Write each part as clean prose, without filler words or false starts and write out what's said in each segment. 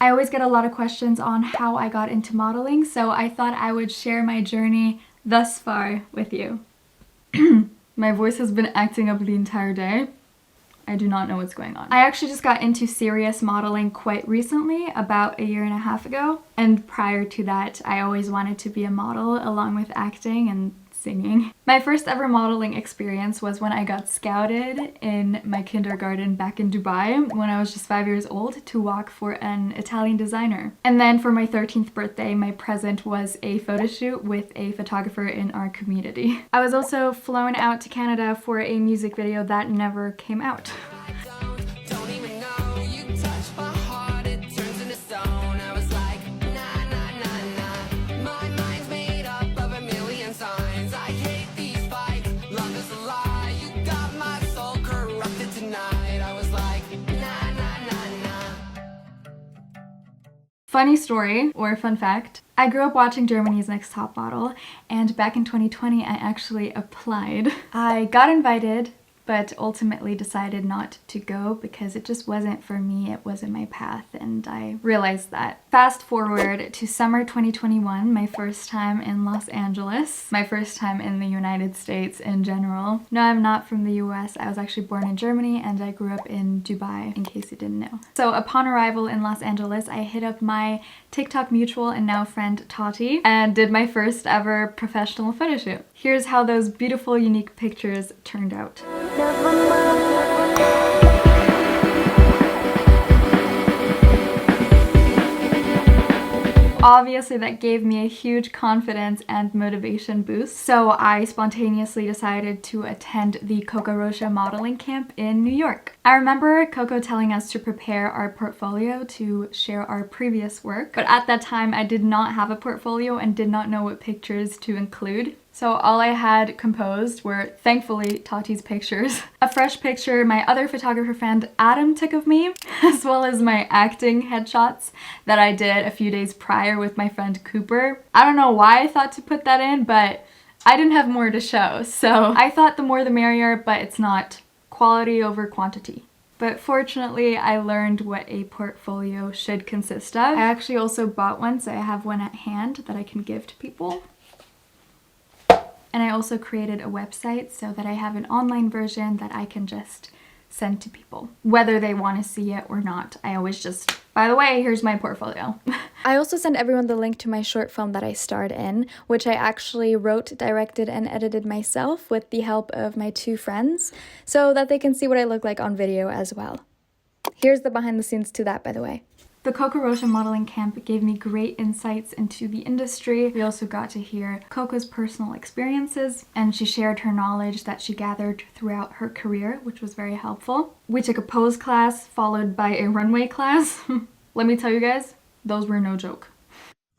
I always get a lot of questions on how I got into modeling, so I thought I would share my journey thus far with you. My voice has been acting up the entire day. I do not know what's going on. I actually just got into serious modeling quite recently, about a year and a half ago. And prior to that, I always wanted to be a model along with acting and singing. My first ever modeling experience was when I got scouted in my kindergarten back in Dubai when I was just 5 years old to walk for an Italian designer. And then for my 13th birthday, my present was a photo shoot with a photographer in our community. I was also flown out to Canada for a music video that never came out. Funny story, or fun fact, I grew up watching Germany's Next Top Model, and back in 2020 I actually applied. I got invited, but ultimately decided not to go because it just wasn't for me, it wasn't my path, and I realized that. Fast forward to summer 2021, my first time in Los Angeles, my first time in the United States in general. No, I'm not from the US, I was actually born in Germany and I grew up in Dubai, in case you didn't know. So upon arrival in Los Angeles, I hit up my TikTok mutual and now friend Tati and did my first ever professional photo shoot. Here's how those beautiful, unique pictures turned out. Obviously that gave me a huge confidence and motivation boost, so I spontaneously decided to attend the Coco Rocha modeling camp in New York. I remember Coco telling us to prepare our portfolio to share our previous work, but at that time I did not have a portfolio and did not know what pictures to include. So all I had composed were, thankfully, Tati's pictures. A fresh picture my other photographer friend Adam took of me, as well as my acting headshots that I did a few days prior with my friend Cooper. I don't know why I thought to put that in, but I didn't have more to show, so I thought the more the merrier, but it's not. Quality over quantity. But fortunately, I learned what a portfolio should consist of. I actually also bought one, so I have one at hand that I can give to people. And I also created a website so that I have an online version that I can just send to people, whether they want to see it or not. I always just, by the way, here's my portfolio. I also send everyone the link to my short film that I starred in, which I actually wrote, directed, and edited myself with the help of my two friends, so that they can see what I look like on video as well. Here's the behind the scenes to that, by the way. The Coco Rocha modeling camp gave me great insights into the industry. We also got to hear Coco's personal experiences, and she shared her knowledge that she gathered throughout her career, which was very helpful. We took a pose class followed by a runway class. Let me tell you guys, those were no joke.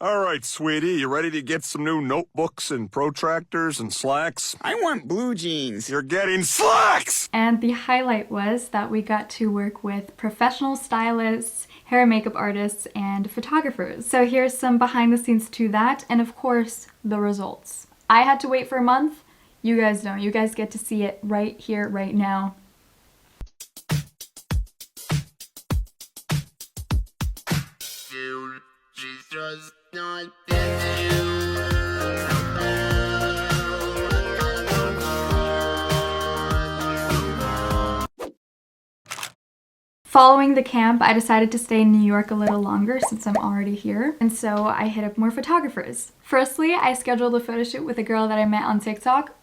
All right, sweetie, you ready to get some new notebooks and protractors and slacks? I want blue jeans. You're getting slacks! And the highlight was that we got to work with professional stylists, hair and makeup artists, and photographers. So here's some behind the scenes to that, and of course, the results. I had to wait for a month. You guys don't. You guys get to see it right here, right now. Following the camp, I decided to stay in New York a little longer since I'm already here, and so I hit up more photographers. Firstly, I scheduled a photo shoot with a girl that I met on TikTok.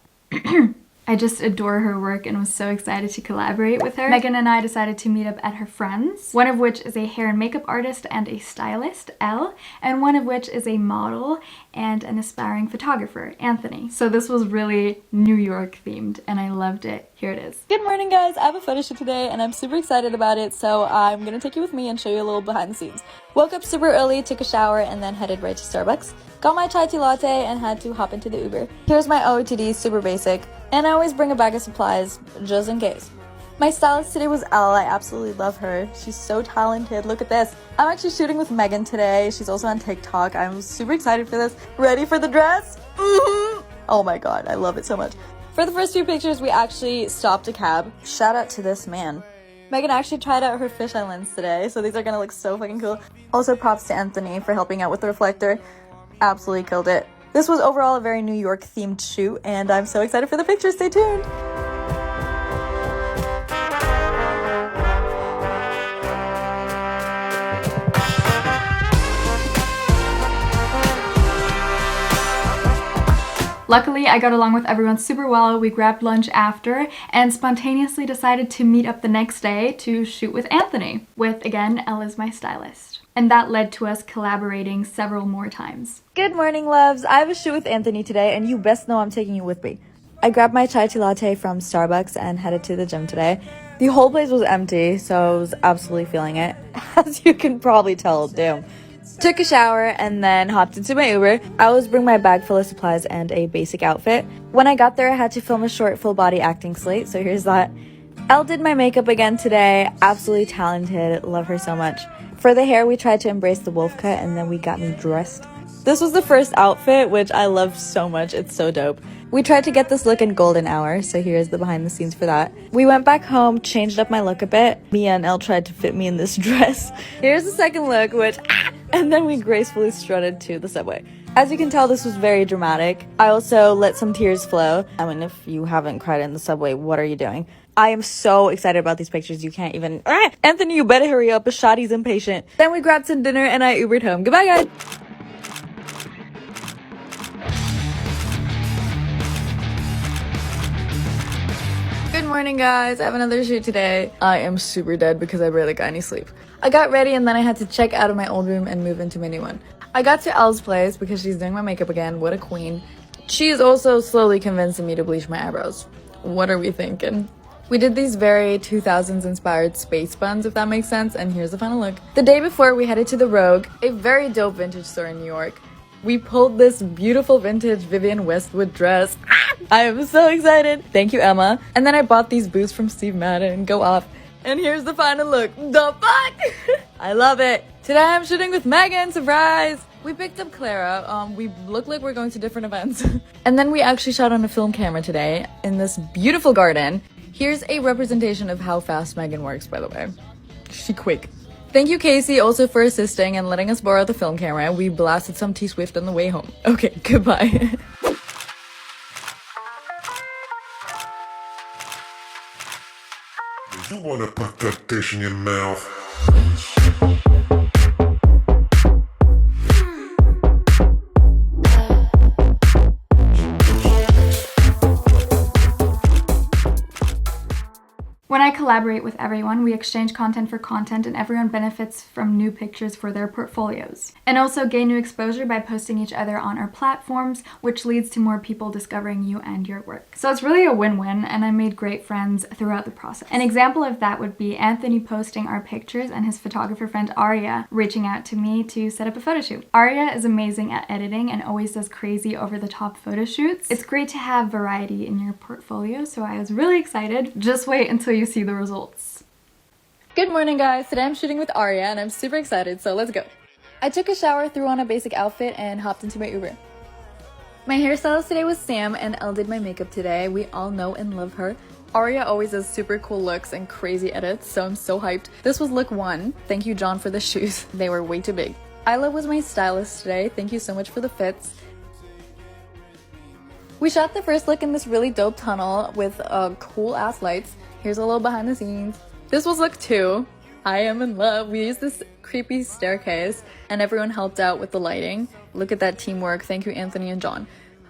I just adore her work and was so excited to collaborate with her. Megan and I decided to meet up at her friend's, one of which is a hair and makeup artist and a stylist, Elle, and one of which is a model and an aspiring photographer, Anthony. So this was really New York themed and I loved it. Here it is. Good morning, guys. I have a photo shoot today and I'm super excited about it, so I'm gonna take you with me and show you a little behind the scenes. Woke up super early, took a shower, and then headed right to Starbucks. Got my chai tea latte and had to hop into the Uber. Here's my OOTD, super basic, and I always bring a bag of supplies just in case. My stylist today was Elle. I absolutely love her. She's so talented. Look at this. I'm actually shooting with Megan today. She's also on TikTok. I'm super excited for this. Ready for the dress? Oh my god, I love it so much. For the first few pictures, we actually stopped a cab. Shout out to this man. Megan actually tried out her fisheye lens today, so these are gonna look so fucking cool. Also props to Anthony for helping out with the reflector. Absolutely killed it. This was overall a very New York themed shoot, and I'm so excited for the pictures. Stay tuned. Luckily, I got along with everyone super well. We grabbed lunch after and spontaneously decided to meet up the next day to shoot with Anthony, with, again, Elle as my stylist. And that led to us collaborating several more times. Good morning, loves. I have a shoot with Anthony today, and you best know I'm taking you with me. I grabbed my chai tea latte from Starbucks and headed to the gym today. The whole place was empty, so I was absolutely feeling it. As you can probably tell, damn. Took a shower and then hopped into my Uber. I always bring my bag full of supplies and a basic outfit. When I got there, I had to film a short full body acting slate, so here's that. Elle did my makeup again today. Absolutely talented. Love her so much. For the hair, we tried to embrace the wolf cut and then we got me dressed. This was the first outfit, which I love so much. It's so dope. We tried to get this look in golden hour, so here's the behind the scenes for that. We went back home, changed up my look a bit. Mia and Elle tried to fit me in this dress. Here's the second look, which and then we gracefully strutted to the subway. As you can tell, this was very dramatic. I also let some tears flow. I mean, if you haven't cried in the subway, what are you doing? I am so excited about these pictures. You can't even... Anthony, you better hurry up. Shotty's impatient. Then we grabbed some dinner and I Ubered home. Goodbye, guys. Good morning, guys. I have another shoot today. I am super dead because I barely got any sleep. I got ready and then I had to check out of my old room and move into my new one. I got to Elle's place because she's doing my makeup again. What a queen. She is also slowly convincing me to bleach my eyebrows. What are we thinking? We did these very 2000s inspired space buns, if that makes sense, and here's the final look. The day before, we headed to the Rogue, a very dope vintage store in New York. We pulled this beautiful vintage Vivienne Westwood dress. I am so excited. Thank you, Emma. And then I bought these boots from Steve Madden. Go off. And here's the final look. The fuck? I love it. Today I'm shooting with Megan. Surprise! We picked up Clara. We look like we're going to different events. And then we actually shot on a film camera today in this beautiful garden. Here's a representation of how fast Megan works, by the way. She quick. Thank you, Casey, also for assisting and letting us borrow the film camera. We blasted some T-Swift on the way home. Okay, goodbye. You wanna put that dish in your mouth? When I collaborate with everyone, we exchange content for content and everyone benefits from new pictures for their portfolios. And also gain new exposure by posting each other on our platforms, which leads to more people discovering you and your work. So it's really a win-win, and I made great friends throughout the process. An example of that would be Anthony posting our pictures and his photographer friend Aria reaching out to me to set up a photo shoot. Aria is amazing at editing and always does crazy over-the-top photo shoots. It's great to have variety in your portfolio, so I was really excited. Just wait until you see the results. Good morning, guys. Today I'm shooting with Aria and I'm super excited, so let's go. I took a shower, threw on a basic outfit, and hopped into my Uber. My hairstylist today was Sam, and Elle did my makeup today. We all know and love her. Aria always does super cool looks and crazy edits, so I'm so hyped. This was look 1. Thank you, John, for the shoes. They were way too big. Isla was my stylist today. Thank you so much for the fits. We shot the first look in this really dope tunnel with cool ass lights. Here's a little behind the scenes. This was look 2. I am in love. We used this creepy staircase and everyone helped out with the lighting. Look at that teamwork. Thank you, Anthony and John.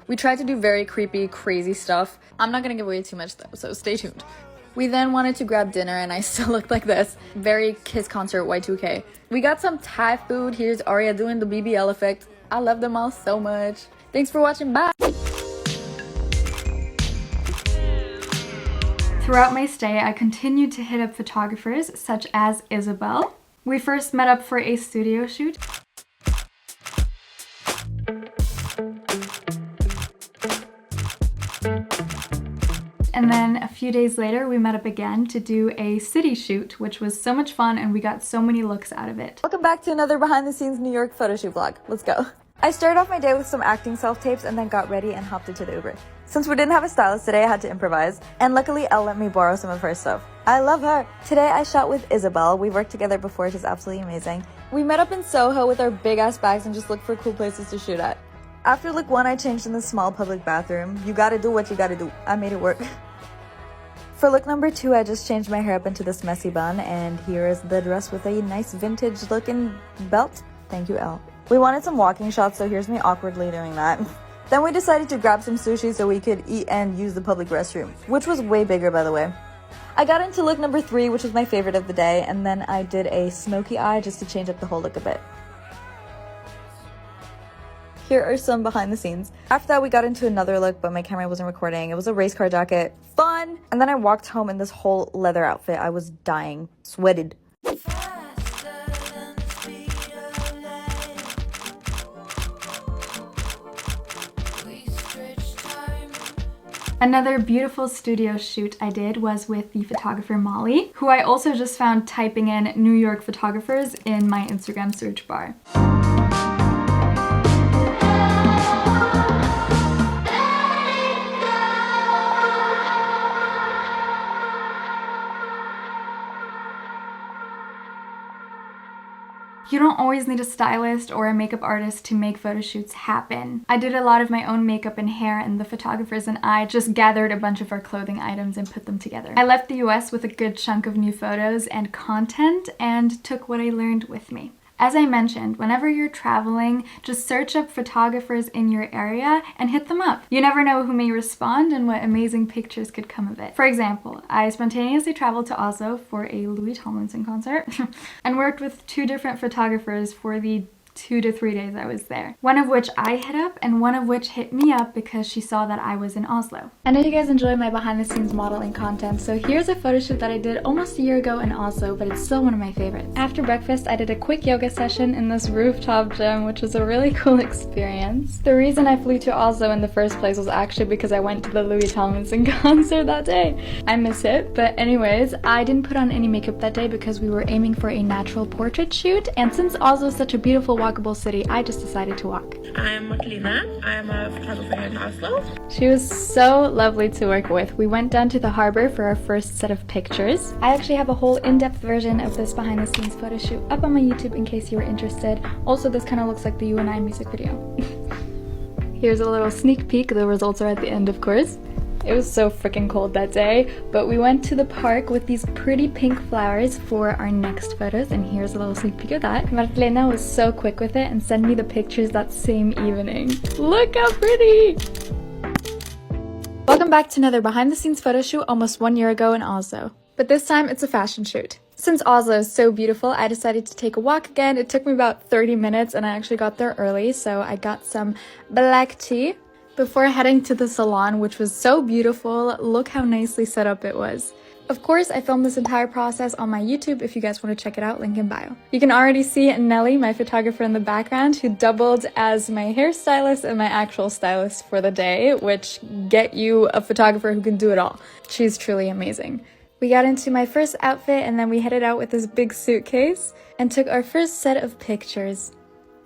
We tried to do very creepy, crazy stuff. I'm not gonna give away too much though, so stay tuned. We then wanted to grab dinner and I still looked like this. Very Kiss concert Y2K. We got some Thai food. Here's Aria doing the BBL effect. I love them all so much. Thanks for watching. Bye! Throughout my stay, I continued to hit up photographers such as Isabel. We first met up for a studio shoot. And then a few days later, we met up again to do a city shoot, which was so much fun and we got so many looks out of it. Welcome back to another behind the scenes New York photo shoot vlog. Let's go. I started off my day with some acting self-tapes and then got ready and hopped into the Uber. Since we didn't have a stylist today, I had to improvise, and luckily Elle let me borrow some of her stuff. I love her! Today I shot with Isabel. We worked together before, she's absolutely amazing. We met up in Soho with our big-ass bags and just looked for cool places to shoot at. After look 1, I changed in the small public bathroom. You gotta do what you gotta do. I made it work. For look number 2, I just changed my hair up into this messy bun, and here is the dress with a nice vintage-looking belt. Thank you, Elle. We wanted some walking shots, so here's me awkwardly doing that. Then we decided to grab some sushi so we could eat and use the public restroom, which was way bigger, by the way. I got into look number 3, which was my favorite of the day, and then I did a smoky eye just to change up the whole look a bit. Here are some behind the scenes. After that, we got into another look, but my camera wasn't recording. It was a race car jacket. Fun! And then I walked home in this whole leather outfit. I was dying. Sweated. Another beautiful studio shoot I did was with the photographer Molly, who I also just found typing in New York photographers in my Instagram search bar. You don't always need a stylist or a makeup artist to make photo shoots happen. I did a lot of my own makeup and hair, and the photographers and I just gathered a bunch of our clothing items and put them together. I left the US with a good chunk of new photos and content and took what I learned with me. As I mentioned, whenever you're traveling, just search up photographers in your area and hit them up. You never know who may respond and what amazing pictures could come of it. For example, I spontaneously traveled to Oslo for a Louis Tomlinson concert and worked with 2 different photographers for the 2 to 3 days I was there. One of which I hit up and one of which hit me up because she saw that I was in Oslo. I know you guys enjoy my behind the scenes modeling content, so here's a photo shoot that I did almost a year ago in Oslo, but it's still one of my favorites. After breakfast, I did a quick yoga session in this rooftop gym, which was a really cool experience. The reason I flew to Oslo in the first place was actually because I went to the Louis Tomlinson concert that day. I miss it, but anyways, I didn't put on any makeup that day because we were aiming for a natural portrait shoot, and since Oslo is such a beautiful walkable city, I just decided to walk. I'm Martelina. I'm a photographer here in Oslo. She was so lovely to work with. We went down to the harbor for our first set of pictures. I actually have a whole in-depth version of this behind the scenes photo shoot up on my YouTube in case you were interested. Also, this kind of looks like the You and I music video. Here's a little sneak peek. The results are at the end, of course. It was so freaking cold that day, but we went to the park with these pretty pink flowers for our next photos, and here's a little sneak peek of that. Martelena was so quick with it and sent me the pictures that same evening. Look how pretty! Welcome back to another behind the scenes photo shoot almost 1 year ago in Oslo, but this time it's a fashion shoot. Since Oslo is so beautiful, I decided to take a walk again. It took me about 30 minutes and I actually got there early, so I got some black tea before heading to the salon, which was so beautiful. Look how nicely set up it was. Of course, I filmed this entire process on my YouTube if you guys want to check it out, link in bio. You can already see Nelly, my photographer in the background, who doubled as my hairstylist and my actual stylist for the day, which get you a photographer who can do it all. She's truly amazing. We got into my first outfit and then we headed out with this big suitcase and took our first set of pictures.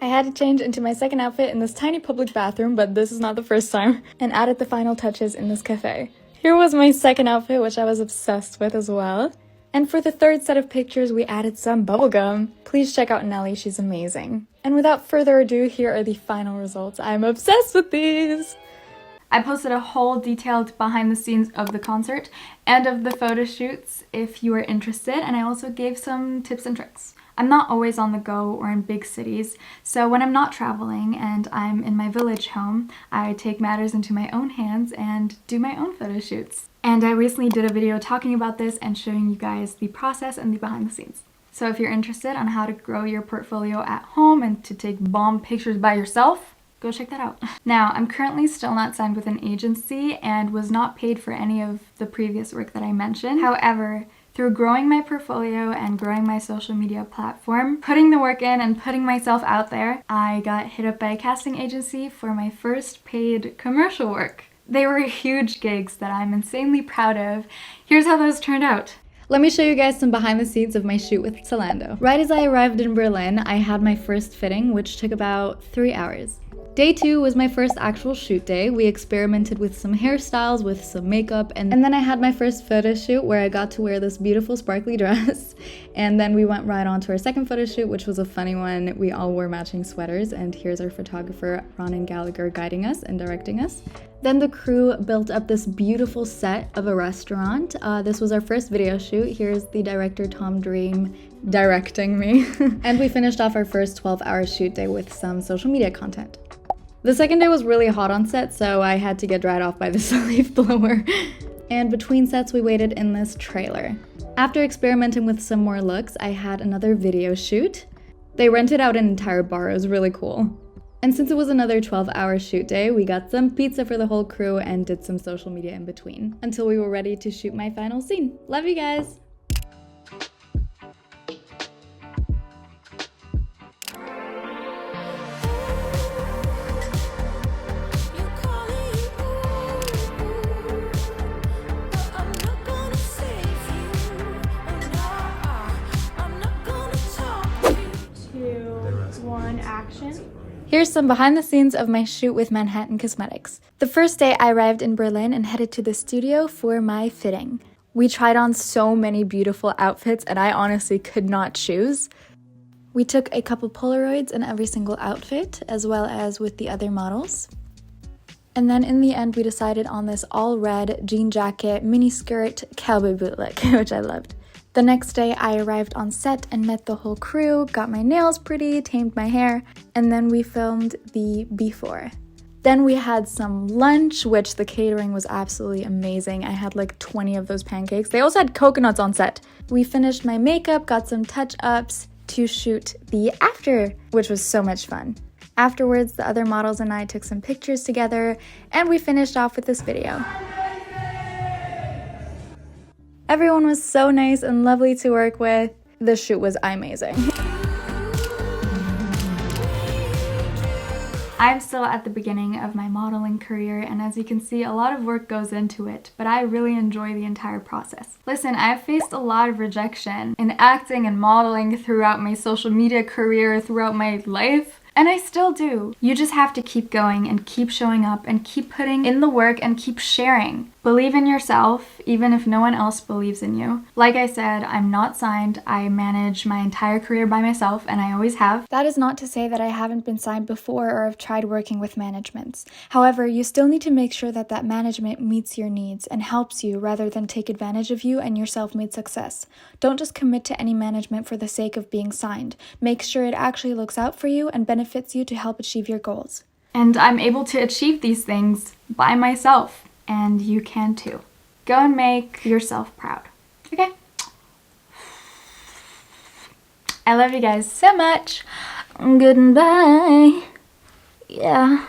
I had to change into my second outfit in this tiny public bathroom, but this is not the first time, and added the final touches in this cafe. Here was my second outfit, which I was obsessed with as well. And for the third set of pictures, we added some bubblegum. Please check out Nelly, she's amazing. And without further ado, here are the final results. I'm obsessed with these! I posted a whole detailed behind the scenes of the concert and of the photo shoots if you are interested, and I also gave some tips and tricks. I'm not always on the go or in big cities, so when I'm not traveling and I'm in my village home, I take matters into my own hands and do my own photo shoots. And I recently did a video talking about this and showing you guys the process and the behind the scenes. So if you're interested on how to grow your portfolio at home and to take bomb pictures by yourself, go check that out. Now, I'm currently still not signed with an agency and was not paid for any of the previous work that I mentioned. However, through growing my portfolio and growing my social media platform, putting the work in and putting myself out there, I got hit up by a casting agency for my first paid commercial work. They were huge gigs that I'm insanely proud of. Here's how those turned out. Let me show you guys some behind the scenes of my shoot with Zalando. Right as I arrived in Berlin, I had my first fitting, which took about 3 hours. Day 2 was my first actual shoot day. We experimented with some hairstyles, with some makeup, and then I had my first photo shoot where I got to wear this beautiful sparkly dress. And then we went right on to our second photo shoot, which was a funny one. We all wore matching sweaters, and here's our photographer, Ronan Gallagher, guiding us and directing us. Then the crew built up this beautiful set of a restaurant. This was our first video shoot. Here's the director, Tom Dream, directing me. And we finished off our first 12-hour shoot day with some social media content. The second day was really hot on set, so I had to get dried off by this leaf blower. And between sets, we waited in this trailer. After experimenting with some more looks, I had another video shoot. They rented out an entire bar. It was really cool. And since it was another 12-hour shoot day, we got some pizza for the whole crew and did some social media in between until we were ready to shoot my final scene. Love you guys! Here's some behind the scenes of my shoot with Manhattan Cosmetics. The first day I arrived in Berlin and headed to the studio for my fitting. We tried on so many beautiful outfits and I honestly could not choose. We took a couple Polaroids in every single outfit as well as with the other models. And then in the end we decided on this all red jean jacket, mini skirt, cowboy boot look, which I loved. The next day, I arrived on set and met the whole crew, got my nails pretty, tamed my hair, and then we filmed the before. Then we had some lunch, which the catering was absolutely amazing. I had like 20 of those pancakes. They also had coconuts on set. We finished my makeup, got some touch-ups to shoot the after, which was so much fun. Afterwards, the other models and I took some pictures together, and we finished off with this video. Everyone was so nice and lovely to work with. The shoot was amazing. I'm still at the beginning of my modeling career, and as you can see, a lot of work goes into it, but I really enjoy the entire process. Listen, I've faced a lot of rejection in acting and modeling throughout my social media career, throughout my life. And I still do. You just have to keep going and keep showing up and keep putting in the work and keep sharing. Believe in yourself, even if no one else believes in you. Like I said, I'm not signed. I manage my entire career by myself, and I always have. That is not to say that I haven't been signed before or have tried working with managements. However, you still need to make sure that that management meets your needs and helps you rather than take advantage of you and your self-made success. Don't just commit to any management for the sake of being signed. Make sure it actually looks out for you and benefits you to help achieve your goals. And I'm able to achieve these things by myself. And you can too. Go and make yourself proud. Okay? I love you guys so much. Goodbye. Yeah.